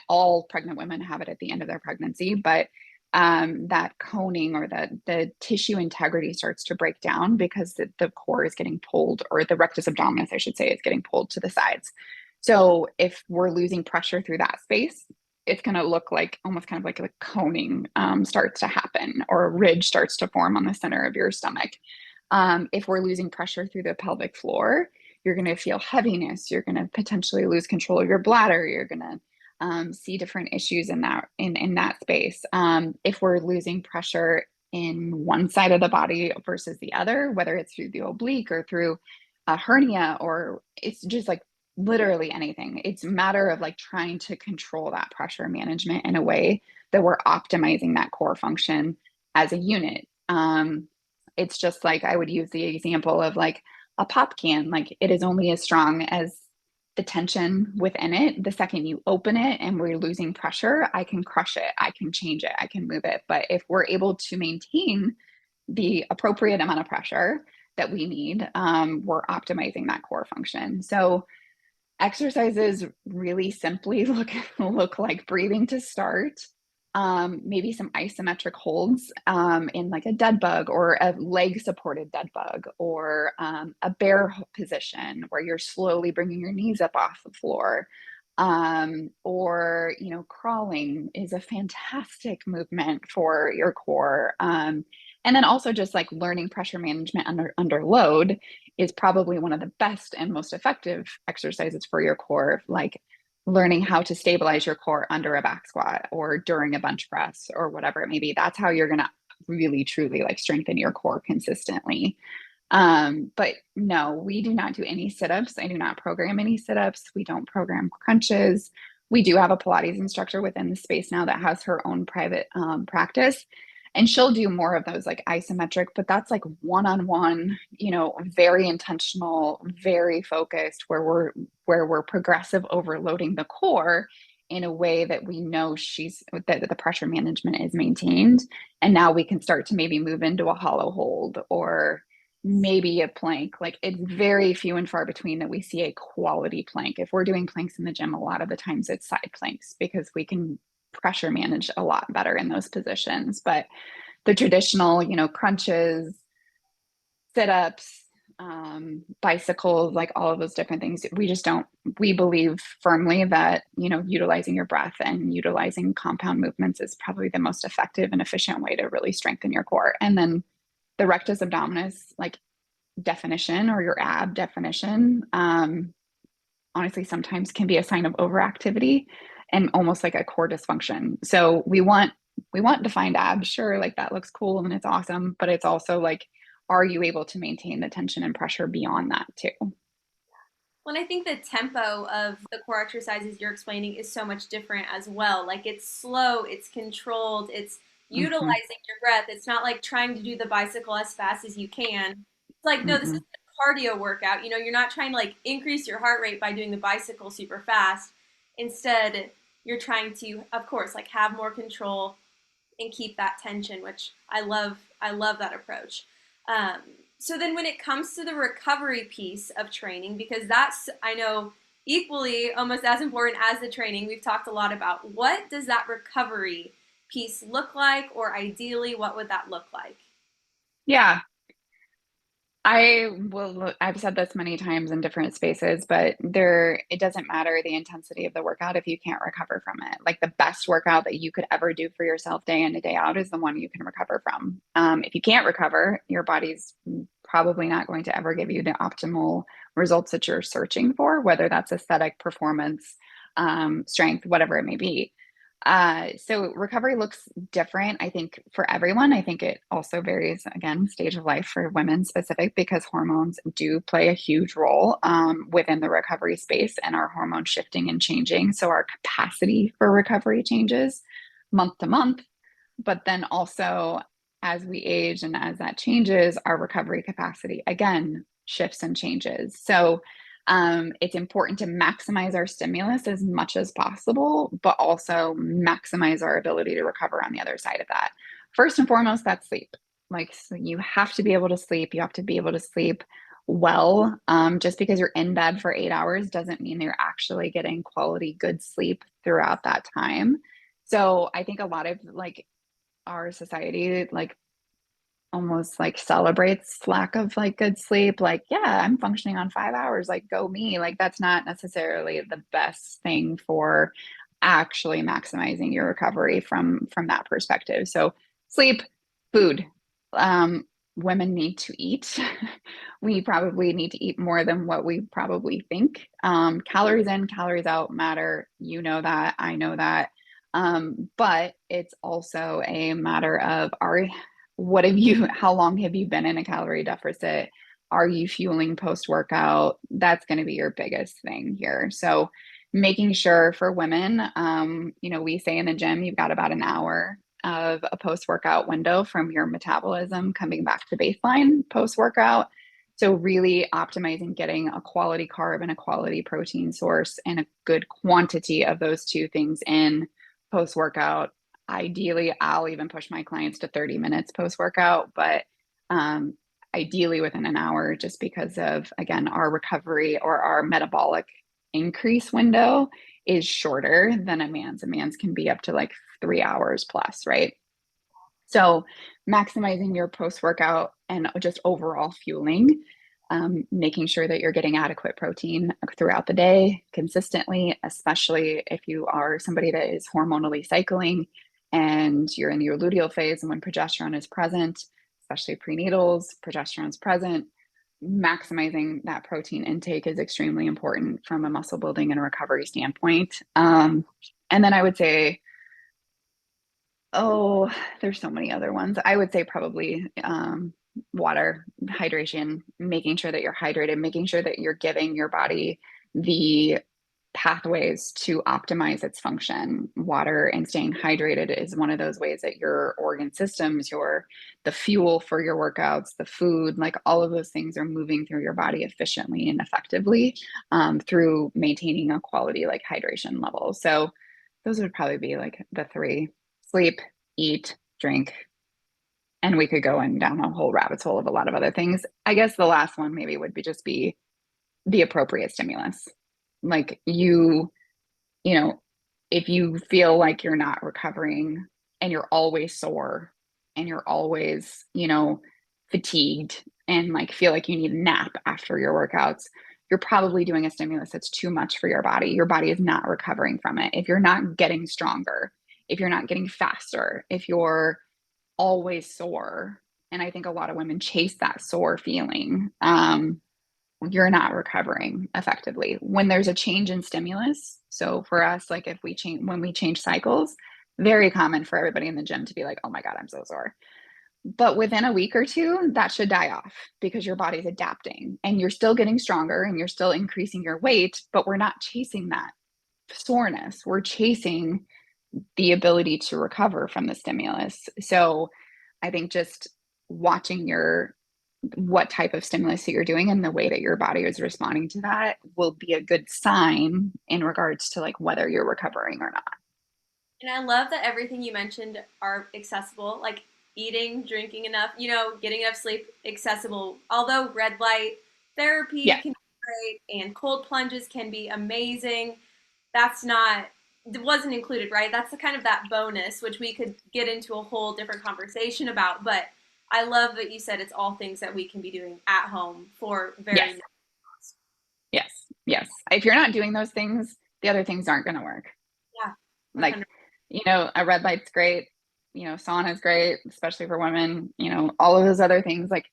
all pregnant women have it at the end of their pregnancy, but that coning or the tissue integrity starts to break down because the core is getting pulled, or the rectus abdominis, I should say, is getting pulled to the sides. So if we're losing pressure through that space, it's going to look like almost kind of like a coning starts to happen, or a ridge starts to form on the center of your stomach. If we're losing pressure through the pelvic floor, you're going to feel heaviness. You're going to potentially lose control of your bladder. You're going to see different issues in that space. If we're losing pressure in one side of the body versus the other, whether it's through the oblique or through a hernia, or it's just like literally anything. It's a matter of like trying to control that pressure management in a way that we're optimizing that core function as a unit. It's just like I would use the example of like a pop can. Like it is only as strong as the tension within it. The second you open it and we're losing pressure, I can crush it, I can change it, I can move it. But if we're able to maintain the appropriate amount of pressure that we need, we're optimizing that core function. So exercises really simply look like breathing to start, maybe some isometric holds in like a dead bug or a leg supported dead bug, or a bear position where you're slowly bringing your knees up off the floor. Or, crawling is a fantastic movement for your core. And then also just like learning pressure management under load is probably one of the best and most effective exercises for your core, like learning how to stabilize your core under a back squat or during a bench press or whatever it may be. That's how you're going to really truly like strengthen your core consistently. But no, we do not do any sit-ups. I do not program any sit-ups. We don't program crunches. We do have a Pilates instructor within the space now that has her own private practice. And she'll do more of those like isometric, but that's like one-on-one, very intentional, very focused, where we're progressive overloading the core in a way that we know that the pressure management is maintained. And now we can start to maybe move into a hollow hold or maybe a plank. Like it's very few and far between that we see a quality plank. If we're doing planks in the gym, a lot of the times it's side planks because we can pressure manage a lot better in those positions. But the traditional, crunches, sit ups, bicycles, like all of those different things, we believe firmly that, utilizing your breath and utilizing compound movements is probably the most effective and efficient way to really strengthen your core. And then the rectus abdominis, like definition or your ab definition, honestly sometimes can be a sign of overactivity and almost like a core dysfunction. So we want defined abs, sure, like that looks cool and it's awesome, but it's also like, are you able to maintain the tension and pressure beyond that too? Well, and I think the tempo of the core exercises you're explaining is so much different as well. Like it's slow, it's controlled, it's Mm-hmm. utilizing your breath. It's not like trying to do the bicycle as fast as you can. It's like, no, this is Mm-mm. a cardio workout. You're not trying to like increase your heart rate by doing the bicycle super fast. Instead, you're trying to, of course, like have more control and keep that tension, which I love. I love that approach. Um, so then, when it comes to the recovery piece of training, because that's I know equally almost as important as the training, we've talked a lot about what does that recovery piece look like, or ideally, what would that look like? Yeah, I've said this many times in different spaces, but it doesn't matter the intensity of the workout if you can't recover from it. Like the best workout that you could ever do for yourself day in and day out is the one you can recover from. If you can't recover, your body's probably not going to ever give you the optimal results that you're searching for, whether that's aesthetic, performance, strength, whatever it may be. So recovery looks different, I think, for everyone. I think it also varies, again, stage of life for women specific, because hormones do play a huge role within the recovery space and our hormone shifting and changing. So our capacity for recovery changes month to month, but then also as we age and as that changes, our recovery capacity again shifts and changes. So it's important to maximize our stimulus as much as possible, but also maximize our ability to recover on the other side of that. First and foremost, that's sleep. Like, so you have to be able to sleep. You have to be able to sleep well. Just because you're in bed for 8 hours doesn't mean you're actually getting quality, good sleep throughout that time. So I think a lot of like our society, like almost like celebrates lack of like good sleep. Like, yeah, I'm functioning on 5 hours, like go me. Like that's not necessarily the best thing for actually maximizing your recovery from that perspective. So sleep, food. um Women need to eat. We probably need to eat more than what we probably think. Calories in, calories out matter, that, I know that. But it's also a matter of, how long have you been in a calorie deficit? Are you fueling post workout? That's going to be your biggest thing here. So making sure for women, we say in the gym, you've got about an hour of a post workout window from your metabolism coming back to baseline post workout. So really optimizing getting a quality carb and a quality protein source and a good quantity of those two things in post workout. Ideally, I'll even push my clients to 30 minutes post workout, but um, ideally within an hour, just because of, again, our recovery or our metabolic increase window is shorter than a man's. A man's can be up to like 3 hours plus, right? So maximizing your post workout and just overall fueling, making sure that you're getting adequate protein throughout the day consistently, especially if you are somebody that is hormonally cycling and you're in your luteal phase and when progesterone is present, especially prenatals, progesterone is present. Maximizing that protein intake is extremely important from a muscle building and recovery standpoint. And then I would say, oh, there's so many other ones. I would say probably water, hydration, making sure that you're hydrated, making sure that you're giving your body the pathways to optimize its function. Water and staying hydrated is one of those ways that your organ systems, the fuel for your workouts, the food, like all of those things are moving through your body efficiently and effectively through maintaining a quality like hydration level. So those would probably be like the three: sleep, eat, drink. And we could go in down a whole rabbit hole of a lot of other things. I guess the last one maybe would be the appropriate stimulus. Like you know, if you feel like you're not recovering and you're always sore and you're always, fatigued and like feel like you need a nap after your workouts, you're probably doing a stimulus that's too much for your body. Your body is not recovering from it. If you're not getting stronger, if you're not getting faster, if you're always sore, and I think a lot of women chase that sore feeling, you're not recovering effectively. When there's a change in stimulus, so for us, like if we change, when we change cycles, very common for everybody in the gym to be like, oh my God, I'm so sore. But within a week or two, that should die off because your body's adapting and you're still getting stronger and you're still increasing your weight, but we're not chasing that soreness. We're chasing the ability to recover from the stimulus. So I think just watching what type of stimulus that you're doing and the way that your body is responding to that will be a good sign in regards to like whether you're recovering or not. And I love that everything you mentioned are accessible, like eating, drinking enough, getting enough sleep, accessible. Although red light therapy Yeah. can be great and cold plunges can be amazing, that's not, it wasn't included, right? That's the kind of that bonus, which we could get into a whole different conversation about. But I love that you said it's all things that we can be doing at home for very Yes. little cost. Yes. Yes. If you're not doing those things, the other things aren't going to work. Yeah, Like, 100. a red light's great, sauna is great, especially for women, all of those other things, like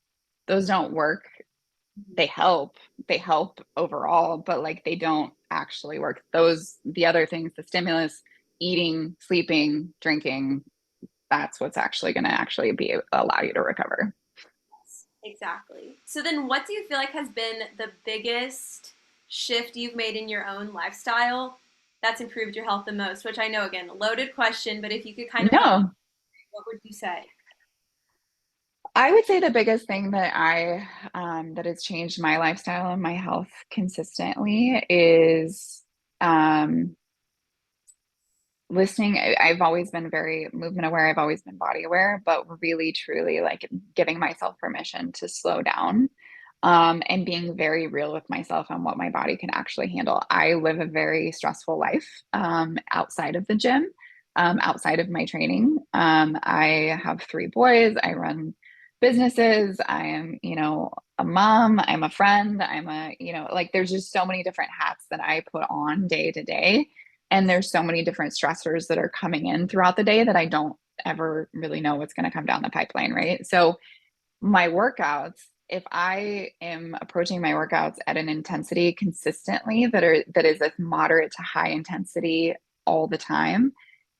those don't work. They help overall, but like they don't actually work. The other things, the stimulus, eating, sleeping, drinking, that's what's actually going to actually be allow you to recover. Exactly. So then what do you feel like has been the biggest shift you've made in your own lifestyle that's improved your health the most? Which I know, again, a loaded question, but if you could kind of help, No, what would you say? I would say the biggest thing that has changed my lifestyle and my health consistently is um, listening. I've always been very movement aware. I've always been body aware, but really, truly like giving myself permission to slow down, and being very real with myself on what my body can actually handle. I live a very stressful life, outside of the gym, outside of my training. I have three boys. I run businesses. I am, a mom. I'm a friend. Like there's just so many different hats that I put on day to day. And there's so many different stressors that are coming in throughout the day that I don't ever really know what's going to come down the pipeline, right? So my workouts, if I am approaching my workouts at an intensity consistently that is a moderate to high intensity all the time,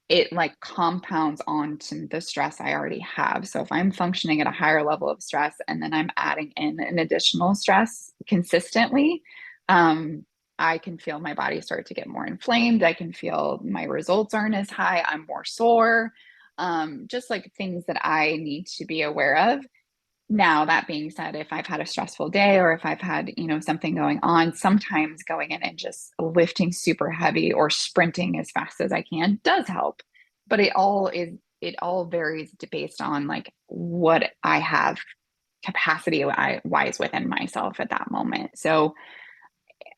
it like compounds onto the stress I already have. So if I'm functioning at a higher level of stress and then I'm adding in an additional stress consistently, um, I can feel my body start to get more inflamed. I can feel my results aren't as high. I'm more sore. Just like things that I need to be aware of. Now, that being said, if I've had a stressful day or if I've had, something going on, sometimes going in and just lifting super heavy or sprinting as fast as I can does help. But it all varies based on like what I have capacity wise within myself at that moment. So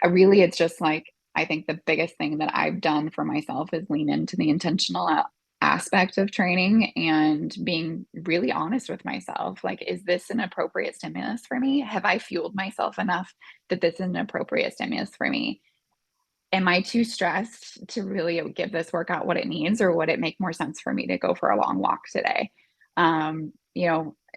really, it's just like, I think the biggest thing that I've done for myself is lean into the intentional aspect of training and being really honest with myself. Like, is this an appropriate stimulus for me? Have I fueled myself enough that this is an appropriate stimulus for me? Am I too stressed to really give this workout what it needs, or would it make more sense for me to go for a long walk today?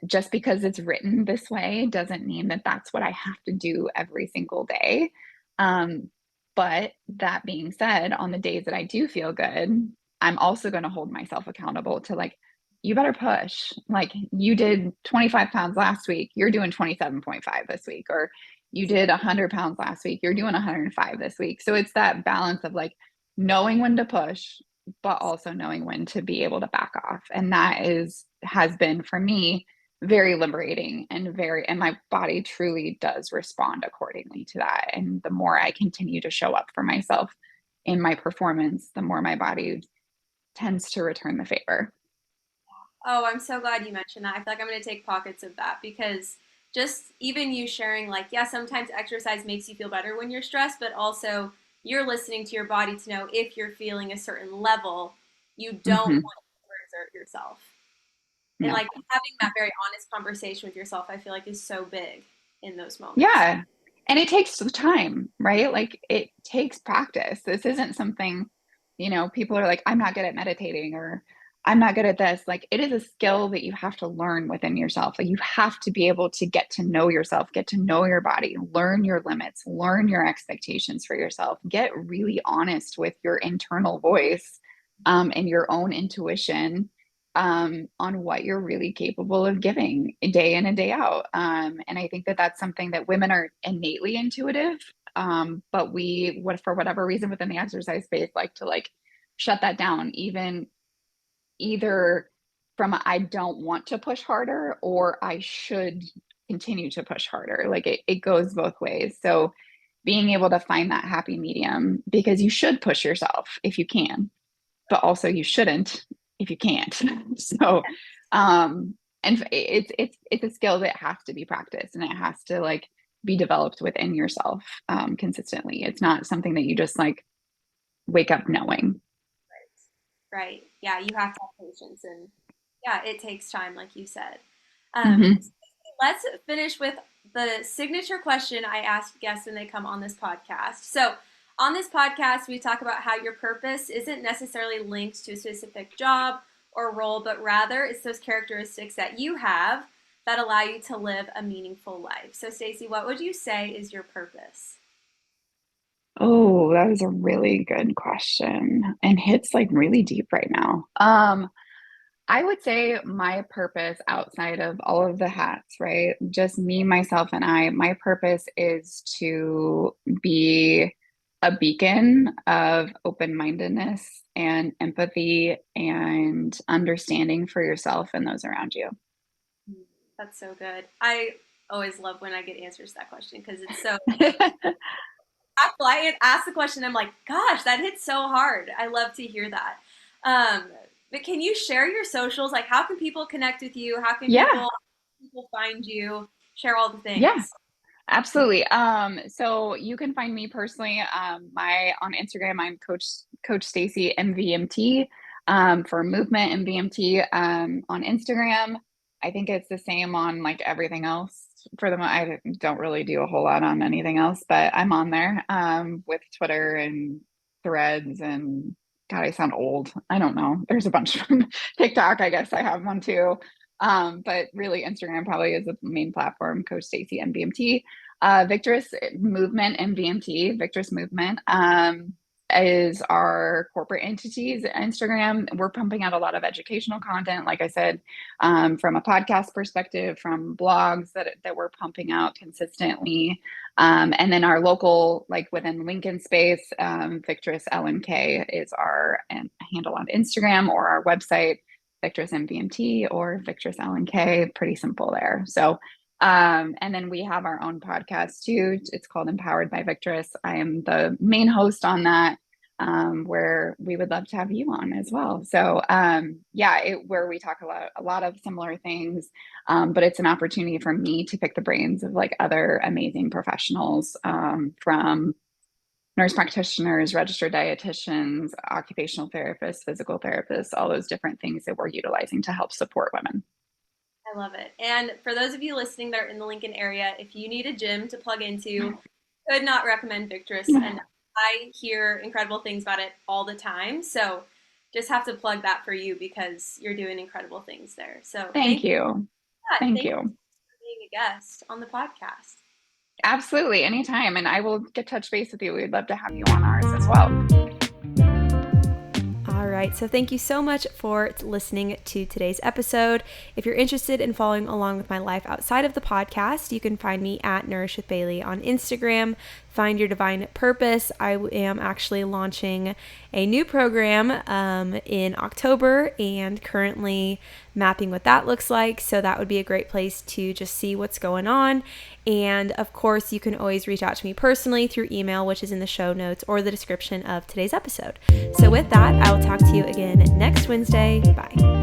Just because it's written this way doesn't mean that that's what I have to do every single day. Um, but that being said, on the days that I do feel good, I'm also going to hold myself accountable to like, you better push. Like, you did 25 pounds last week, you're doing 27.5 this week, or you did 100 pounds last week, you're doing 105 this week. So it's that balance of like knowing when to push, but also knowing when to be able to back off. And that has been for me very liberating and my body truly does respond accordingly to that. And the more I continue to show up for myself in my performance, the more my body tends to return the favor. Oh, I'm so glad you mentioned that. I feel like I'm going to take pockets of that because just even you sharing, like, yeah, sometimes exercise makes you feel better when you're stressed, but also you're listening to your body to know if you're feeling a certain level, you don't Mm-hmm. want to overexert yourself. And No. like having that very honest conversation with yourself, I feel like is so big in those moments. Yeah. And it takes time, right? Like it takes practice. This isn't something, people are like, I'm not good at meditating or I'm not good at this. Like it is a skill that you have to learn within yourself. Like you have to be able to get to know yourself, get to know your body, learn your limits, learn your expectations for yourself, get really honest with your internal voice, and your own intuition, on what you're really capable of giving day in and day out. And I think that that's something that women are innately intuitive, but for whatever reason within the exercise space, like to like shut that down, even either from I don't want to push harder or I should continue to push harder. Like it goes both ways. So being able to find that happy medium, because you should push yourself if you can, but also you shouldn't if you can't. So, and it's a skill that has to be practiced and it has to like be developed within yourself, consistently. It's not something that you just like wake up knowing. Right. Yeah, you have to have patience and yeah, it takes time, like you said. Mm-hmm. So let's finish with the signature question I ask guests when they come on this podcast. So, on this podcast, we talk about how your purpose isn't necessarily linked to a specific job or role, but rather it's those characteristics that you have that allow you to live a meaningful life. So, Stacy, what would you say is your purpose? Oh, that is a really good question and hits like really deep right now. I would say my purpose outside of all of the hats, right? Just me, myself, and my purpose is to be a beacon of open-mindedness and empathy and understanding for yourself and those around you. That's so good. I always love when I get answers to that question because it's so I ask the question. I'm like, gosh, that hits so hard. I love to hear that. Um, but can you share your socials? Like, how can people connect with you? How can Yeah, people find you? Share all the yeah. things. Absolutely. So you can find me personally, my on Instagram, I'm Coach Stacy MVMT, for movement MVMT, on Instagram. I think it's the same on like everything else. I don't really do a whole lot on anything else, but I'm on there, with Twitter and Threads and God, I sound old. I don't know. There's a bunch from TikTok. I guess I have one too. But really Instagram probably is the main platform, Coach Stacy MVMT. Victress Movement and VMT, Victress Movement, is our corporate entities. Instagram, we're pumping out a lot of educational content, like I said, from a podcast perspective, from blogs that we're pumping out consistently. And then our local, like within Lincoln space, Victress LNK is our handle on Instagram, or our website, Victress MVMT or Victress LNK. Pretty simple there. So and then we have our own podcast too. It's called Empowered by Victress. I am the main host on that, where we would love to have you on as well. So yeah, where we talk a lot of similar things, but it's an opportunity for me to pick the brains of like other amazing professionals, from nurse practitioners, registered dietitians, occupational therapists, physical therapists, all those different things that we're utilizing to help support women. I love it. And for those of you listening that are in the Lincoln area, if you need a gym to plug into, could not recommend Victress. And I hear incredible things about it all the time. So just have to plug that for you because you're doing incredible things there. So Thank thank you. you. Yeah, Thank thank you you. for being a guest on the podcast. Absolutely. Anytime. And I will get touch base with you. We'd love to have you on ours as well. All right. right. So thank you so much for listening to today's episode. If you're interested in following along with my life outside of the podcast, you can find me at Nourish with Bailey on Instagram. Find Your Divine Purpose. I am actually launching a new program in October and currently mapping what that looks like. So that would be a great place to just see what's going on. And of course, you can always reach out to me personally through email, which is in the show notes or the description of today's episode. So with that, I will talk to you again next Wednesday. Bye.